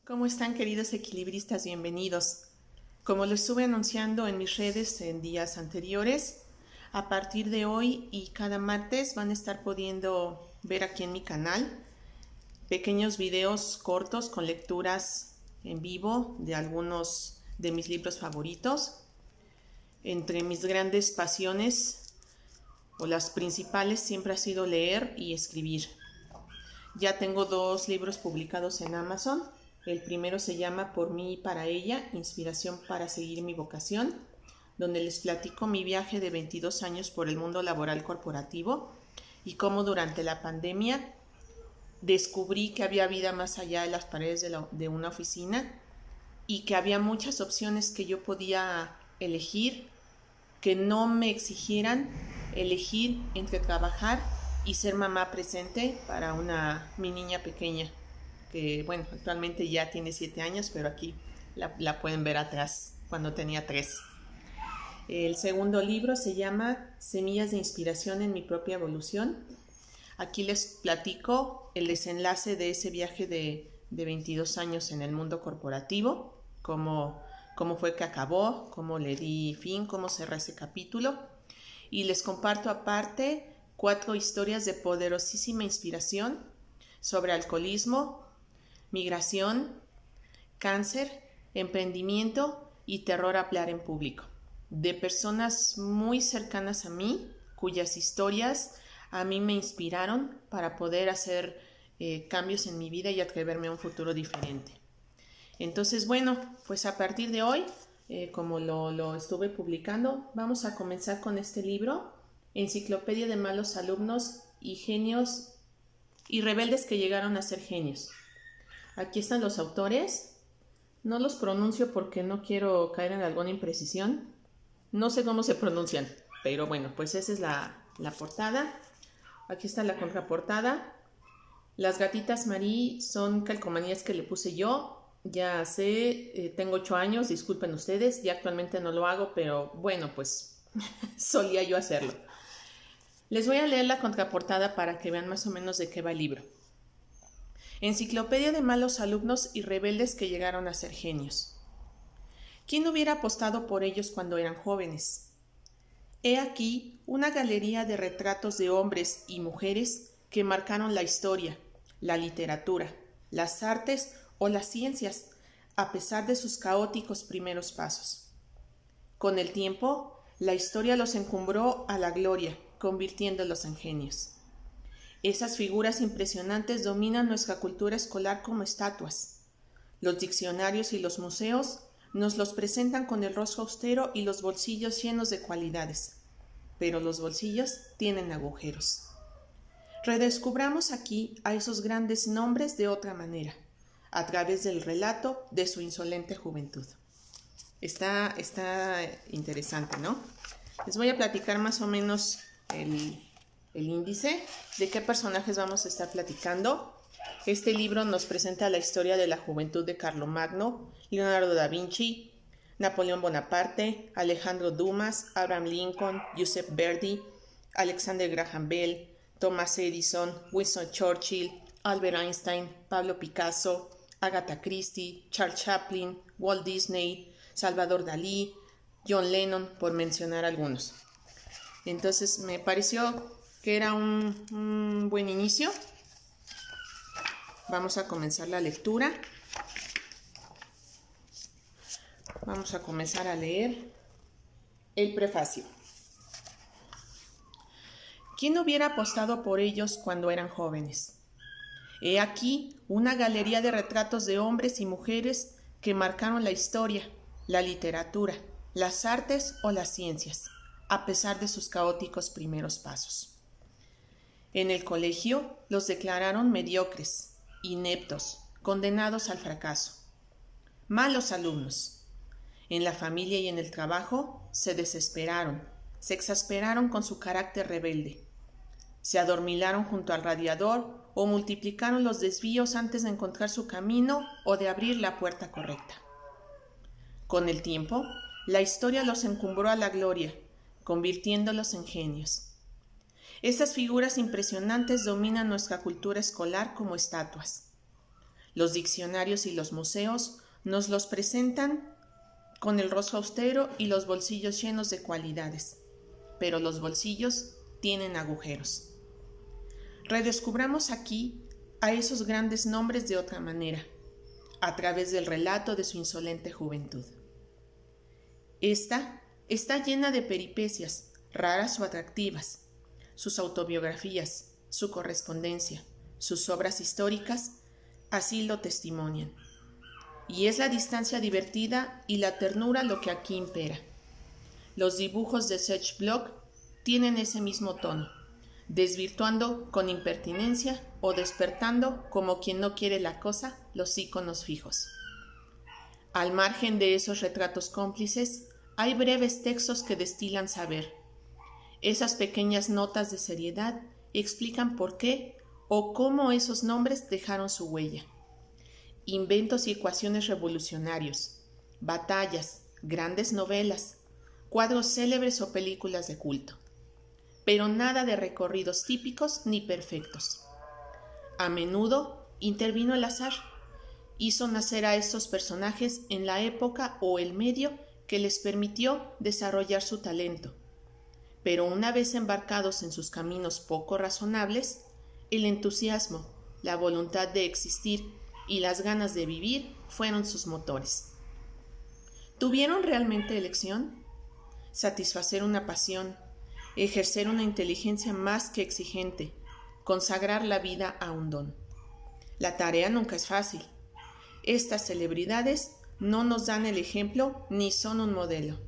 ¿Cómo están, queridos equilibristas? Bienvenidos. Como lo estuve anunciando en mis redes en días anteriores, a partir de hoy y cada martes van a estar pudiendo ver aquí en mi canal pequeños videos cortos con lecturas en vivo de algunos de mis libros favoritos. Entre mis grandes pasiones o las principales siempre ha sido leer y escribir. Ya tengo 2 libros publicados en Amazon. El primero se llama Por mí y para ella, inspiración para seguir mi vocación, donde les platico mi viaje de 22 años por el mundo laboral corporativo y cómo durante la pandemia descubrí que había vida más allá de las paredes de una oficina y que había muchas opciones que yo podía elegir, que no me exigieran elegir entre trabajar y ser mamá presente para mi niña pequeña, que bueno, actualmente ya tiene 7 años, pero aquí la pueden ver atrás cuando tenía 3. El segundo libro se llama Semillas de inspiración en mi propia evolución. Aquí les platico el desenlace de ese viaje de 22 años en el mundo corporativo, cómo fue que acabó, cómo le di fin, cómo cerré ese capítulo. Y les comparto aparte 4 historias de poderosísima inspiración sobre alcoholismo, migración, cáncer, emprendimiento y terror a hablar en público, de personas muy cercanas a mí, cuyas historias a mí me inspiraron para poder hacer cambios en mi vida y atreverme a un futuro diferente. Entonces, bueno, pues a partir de hoy, como lo estuve publicando, vamos a comenzar con este libro, Enciclopedia de malos alumnos y genios y rebeldes que llegaron a ser genios. Aquí están los autores. No los pronuncio porque no quiero caer en alguna imprecisión. No sé cómo se pronuncian, pero bueno, pues esa es la portada. Aquí está la contraportada. Las gatitas Marie son calcomanías que le puse yo. Ya sé, tengo 8 años, disculpen ustedes, ya actualmente no lo hago, pero bueno, pues solía yo hacerlo. Les voy a leer la contraportada para que vean más o menos de qué va el libro. Enciclopedia de malos alumnos y rebeldes que llegaron a ser genios. ¿Quién hubiera apostado por ellos cuando eran jóvenes? He aquí una galería de retratos de hombres y mujeres que marcaron la historia, la literatura, las artes o las ciencias, a pesar de sus caóticos primeros pasos. Con el tiempo, la historia los encumbró a la gloria, convirtiéndolos en genios. Esas figuras impresionantes dominan nuestra cultura escolar como estatuas. Los diccionarios y los museos nos los presentan con el rostro austero y los bolsillos llenos de cualidades, pero los bolsillos tienen agujeros. Redescubramos aquí a esos grandes nombres de otra manera, a través del relato de su insolente juventud. Está interesante, ¿no? Les voy a platicar más o menos el índice de qué personajes vamos a estar platicando. Este libro nos presenta la historia de la juventud de Carlomagno, Leonardo da Vinci, Napoleón Bonaparte, Alejandro Dumas, Abraham Lincoln, Giuseppe Verdi, Alexander Graham Bell, Thomas Edison, Winston Churchill, Albert Einstein, Pablo Picasso, Agatha Christie, Charles Chaplin, Walt Disney, Salvador Dalí, John Lennon, por mencionar algunos. Entonces me pareció que era un buen inicio. Vamos a comenzar la lectura. Vamos a comenzar a leer el prefacio. ¿Quién hubiera apostado por ellos cuando eran jóvenes? He aquí una galería de retratos de hombres y mujeres que marcaron la historia, la literatura, las artes o las ciencias, a pesar de sus caóticos primeros pasos. En el colegio los declararon mediocres, ineptos, condenados al fracaso. Malos alumnos. En la familia y en el trabajo se desesperaron, se exasperaron con su carácter rebelde. Se adormilaron junto al radiador o multiplicaron los desvíos antes de encontrar su camino o de abrir la puerta correcta. Con el tiempo, la historia los encumbró a la gloria, convirtiéndolos en genios. Estas figuras impresionantes dominan nuestra cultura escolar como estatuas. Los diccionarios y los museos nos los presentan con el rostro austero y los bolsillos llenos de cualidades, pero los bolsillos tienen agujeros. Redescubramos aquí a esos grandes nombres de otra manera, a través del relato de su insolente juventud. Esta está llena de peripecias, raras o atractivas. Sus autobiografías, su correspondencia, sus obras históricas, así lo testimonian. Y es la distancia divertida y la ternura lo que aquí impera. Los dibujos de Serge Bloch tienen ese mismo tono, desvirtuando con impertinencia o despertando como quien no quiere la cosa los íconos fijos. Al margen de esos retratos cómplices, hay breves textos que destilan saber. Esas pequeñas notas de seriedad explican por qué o cómo esos nombres dejaron su huella. Inventos y ecuaciones revolucionarios, batallas, grandes novelas, cuadros célebres o películas de culto. Pero nada de recorridos típicos ni perfectos. A menudo intervino el azar, hizo nacer a estos personajes en la época o el medio que les permitió desarrollar su talento. Pero una vez embarcados en sus caminos poco razonables, el entusiasmo, la voluntad de existir y las ganas de vivir fueron sus motores. ¿Tuvieron realmente elección? Satisfacer una pasión, ejercer una inteligencia más que exigente, consagrar la vida a un don. La tarea nunca es fácil. Estas celebridades no nos dan el ejemplo ni son un modelo.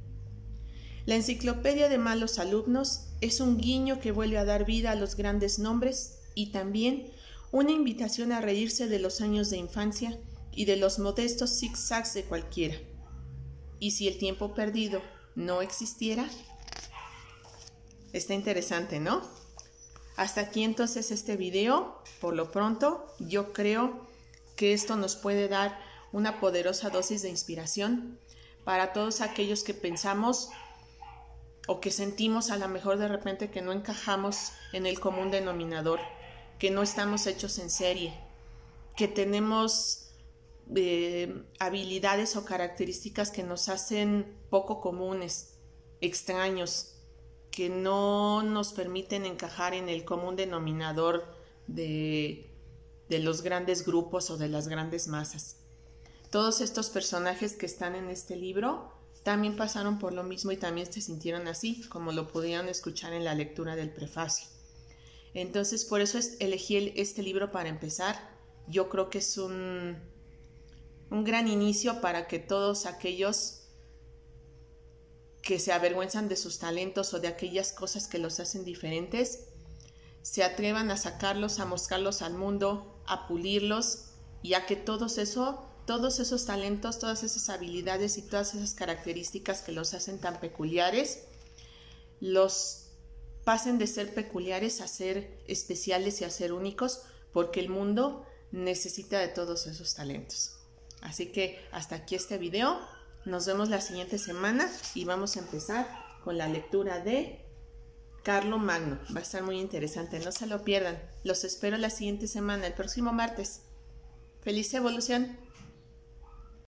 La enciclopedia de malos alumnos es un guiño que vuelve a dar vida a los grandes nombres y también una invitación a reírse de los años de infancia y de los modestos zigzags de cualquiera. ¿Y si el tiempo perdido no existiera? Está interesante, ¿no? Hasta aquí entonces este video. Por lo pronto, yo creo que esto nos puede dar una poderosa dosis de inspiración para todos aquellos que pensamos o que sentimos a lo mejor de repente que no encajamos en el común denominador, que no estamos hechos en serie, que tenemos habilidades o características que nos hacen poco comunes, extraños, que no nos permiten encajar en el común denominador de los grandes grupos o de las grandes masas. Todos estos personajes que están en este libro también pasaron por lo mismo y también se sintieron así, como lo pudieron escuchar en la lectura del prefacio. Entonces, por eso elegí este libro para empezar. Yo creo que es un gran inicio para que todos aquellos que se avergüenzan de sus talentos o de aquellas cosas que los hacen diferentes, se atrevan a sacarlos, a mostrarlos al mundo, a pulirlos y a que todos esos talentos, todas esas habilidades y todas esas características que los hacen tan peculiares, los pasen de ser peculiares a ser especiales y a ser únicos, porque el mundo necesita de todos esos talentos. Así que hasta aquí este video. Nos vemos la siguiente semana y vamos a empezar con la lectura de Carlomagno. Va a estar muy interesante, no se lo pierdan. Los espero la siguiente semana, el próximo martes. ¡Feliz evolución!